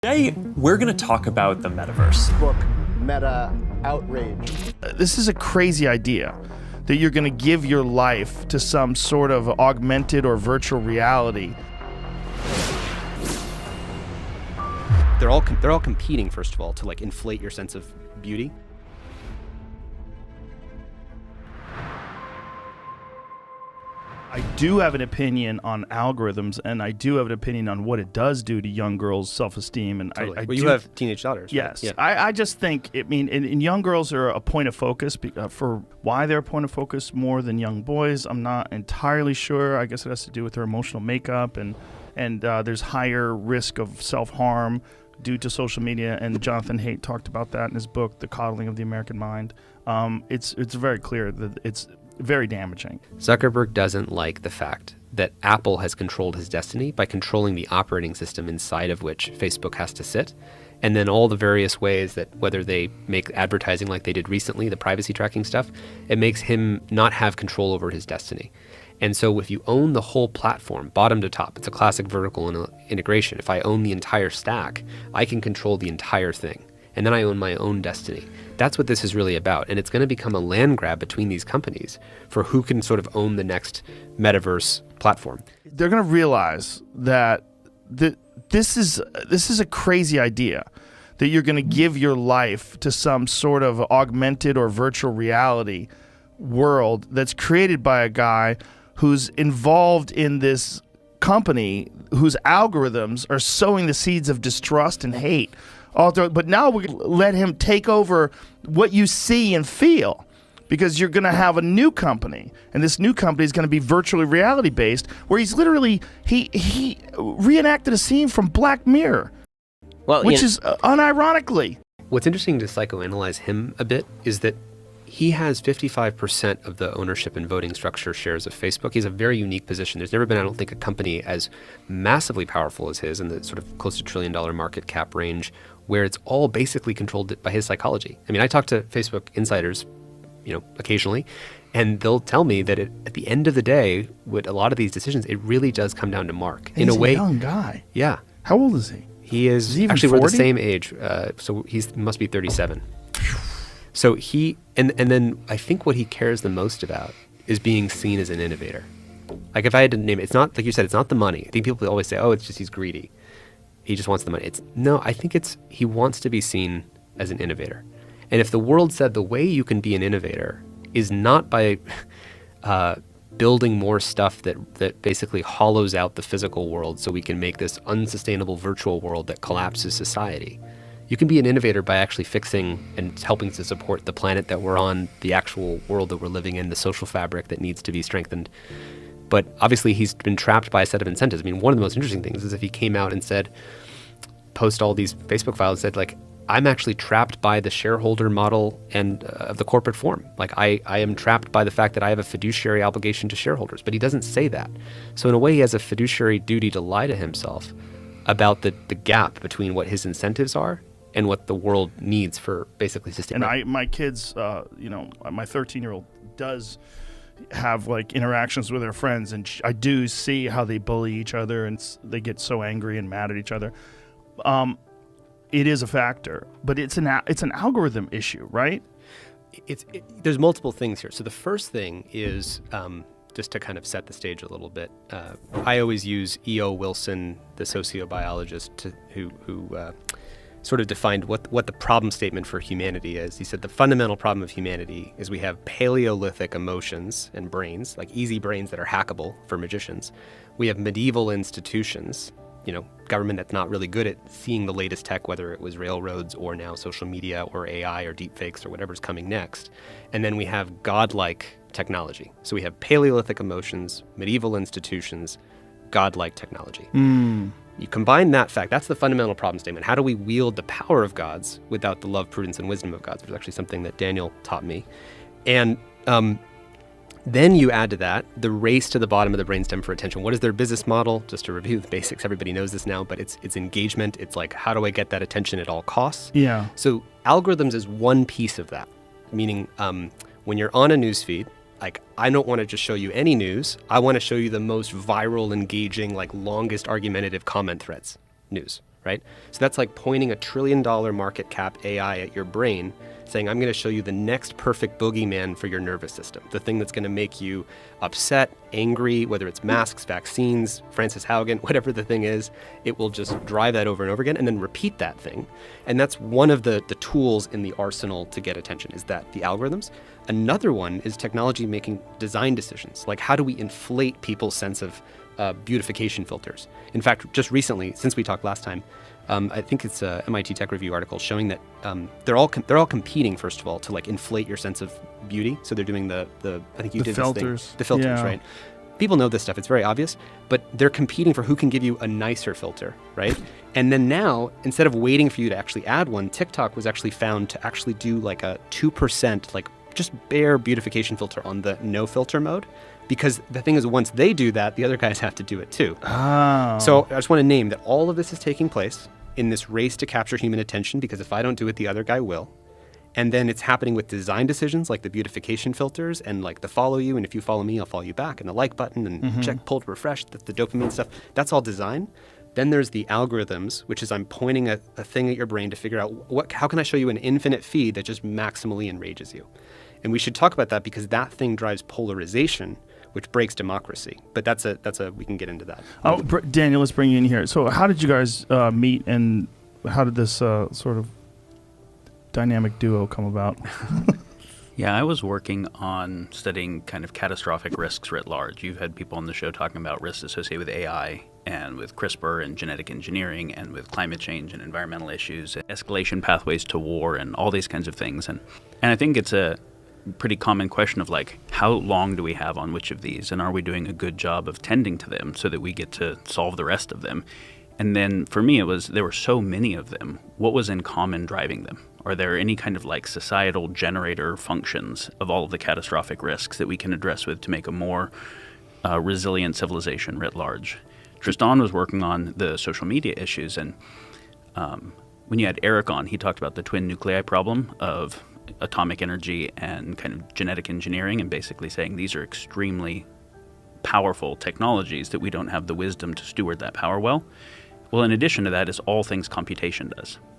Today, we're going to talk about the metaverse. Book Meta outrage. This is a crazy idea that you're going to give your life to some sort of augmented or virtual reality. They're all competing, first of all, to like inflate your sense of beauty. I do have an opinion on algorithms, and I do have an opinion on what it does do to young girls' self-esteem. And Totally. Well, you have teenage daughters. Yes. Right? Yeah. I just think, and young girls are a point of focus. For why they're a point of focus more than young boys, I'm not entirely sure. I guess it has to do with their emotional makeup, and there's higher risk of self-harm due to social media, and Jonathan Haidt talked about that in his book, The Coddling of the American Mind. It's very clear that it's very damaging. Zuckerberg doesn't like the fact that Apple has controlled his destiny by controlling the operating system inside of which Facebook has to sit, and then all the various ways that, whether they make advertising like they did recently, the privacy tracking stuff, it makes him not have control over his destiny. And so if you own the whole platform, bottom to top, it's a classic vertical integration. If I own the entire stack, I can control the entire thing. And then I own my own destiny. That's what this is really about. And it's going to become a land grab between these companies for who can sort of own the next metaverse platform. They're going to realize that this is a crazy idea, that you're going to give your life to some sort of augmented or virtual reality world that's created by a guy who's involved in this company whose algorithms are sowing the seeds of distrust and hate. But now we let him take over what you see and feel, because you're going to have a new company, and this new company is going to be virtually reality based, where he's literally he reenacted a scene from Black Mirror, which is unironically. What's interesting to psychoanalyze him a bit is that he has 55% of the ownership and voting structure shares of Facebook. He's a very unique position. There's never been, I don't think, a company as massively powerful as his in the sort of close to $1 trillion market cap range, where it's all basically controlled by his psychology. I mean, I talk to Facebook insiders, occasionally, and they'll tell me that at the end of the day, with a lot of these decisions, it really does come down to Mark. He's a young guy. Yeah. How old is he? He is he even actually 40? We're the same age, so he must be 37. So he, and then I think what he cares the most about is being seen as an innovator. Like if I had to name it, it's not, like you said, it's not the money. I think people always say, oh, it's just he's greedy. He just wants the money. I think he wants to be seen as an innovator. And if the world said the way you can be an innovator is not by building more stuff that basically hollows out the physical world so we can make this unsustainable virtual world that collapses society. You can be an innovator by actually fixing and helping to support the planet that we're on, the actual world that we're living in, the social fabric that needs to be strengthened. But obviously he's been trapped by a set of incentives. I mean, one of the most interesting things is if he came out and said, post all these Facebook files, said like, I'm actually trapped by the shareholder model and of the corporate form. Like I am trapped by the fact that I have a fiduciary obligation to shareholders, but he doesn't say that. So in a way he has a fiduciary duty to lie to himself about the gap between what his incentives are and what the world needs for basically sustainability. And my kids, my 13-year-old does have like interactions with their friends, and I do see how they bully each other and they get so angry and mad at each other. It is a factor, but it's an algorithm issue, right? There's multiple things here. So the first thing is just to kind of set the stage a little bit. I always use E.O. Wilson, the sociobiologist, who sort of defined what the problem statement for humanity is. He said the fundamental problem of humanity is we have Paleolithic emotions and brains, like easy brains that are hackable for magicians. We have medieval institutions, government that's not really good at seeing the latest tech, whether it was railroads or now social media or AI or deepfakes or whatever's coming next. And then we have godlike technology. So we have Paleolithic emotions, medieval institutions, godlike technology. You combine that fact, that's the fundamental problem statement. How do we wield the power of gods without the love, prudence, and wisdom of gods? Which is actually something that Daniel taught me. And then you add to that the race to the bottom of the brainstem for attention. What is their business model? Just to review the basics, everybody knows this now, but it's engagement. It's like, how do I get that attention at all costs? Yeah. So algorithms is one piece of that, meaning when you're on a news feed, like, I don't want to just show you any news. I want to show you the most viral, engaging, like longest argumentative comment threads news. right? So that's like pointing $1 trillion market cap AI at your brain, saying, I'm going to show you the next perfect boogeyman for your nervous system, the thing that's going to make you upset, angry, whether it's masks, vaccines, Francis Haugen, whatever the thing is, it will just drive that over and over again and then repeat that thing. And that's one of the tools in the arsenal to get attention, is that the algorithms. Another one is technology making design decisions. Like, how do we inflate people's sense of beautification filters? In fact, just recently, since we talked last time, I think it's a MIT Tech Review article showing that they're all competing, first of all, to like inflate your sense of beauty. So they're doing I think you did filters. This thing, the filters, Yeah. right? People know this stuff; it's very obvious. But they're competing for who can give you a nicer filter, right? And then now, instead of waiting for you to actually add one, TikTok was actually found to actually do like a 2%, like just bare beautification filter on the no filter mode. Because the thing is, once they do that, the other guys have to do it too. Oh. So I just want to name that all of this is taking place in this race to capture human attention, because if I don't do it, the other guy will. And then it's happening with design decisions like the beautification filters and like the follow you, and if you follow me, I'll follow you back, and the like button and check, pull to refresh, the dopamine stuff. That's all design. Then there's the algorithms, which is I'm pointing a thing at your brain to figure out how can I show you an infinite feed that just maximally enrages you. And we should talk about that because that thing drives polarization, which breaks democracy. But we can get into that. Oh, Daniel, let's bring you in here. So how did you guys meet, and how did this sort of dynamic duo come about? Yeah, I was working on studying kind of catastrophic risks writ large. You've had people on the show talking about risks associated with AI and with CRISPR and genetic engineering and with climate change and environmental issues, escalation pathways to war and all these kinds of things. And I think it's a pretty common question of like, how long do we have on which of these, and are we doing a good job of tending to them so that we get to solve the rest of them? And then for me, there were so many of them. What was in common driving them? Are there any kind of like societal generator functions of all of the catastrophic risks that we can address with to make a more resilient civilization writ large? Tristan was working on the social media issues, and when you had Eric on, he talked about the twin nuclei problem of atomic energy and kind of genetic engineering, and basically saying these are extremely powerful technologies that we don't have the wisdom to steward that power well. Well, in addition to that is all things computation does.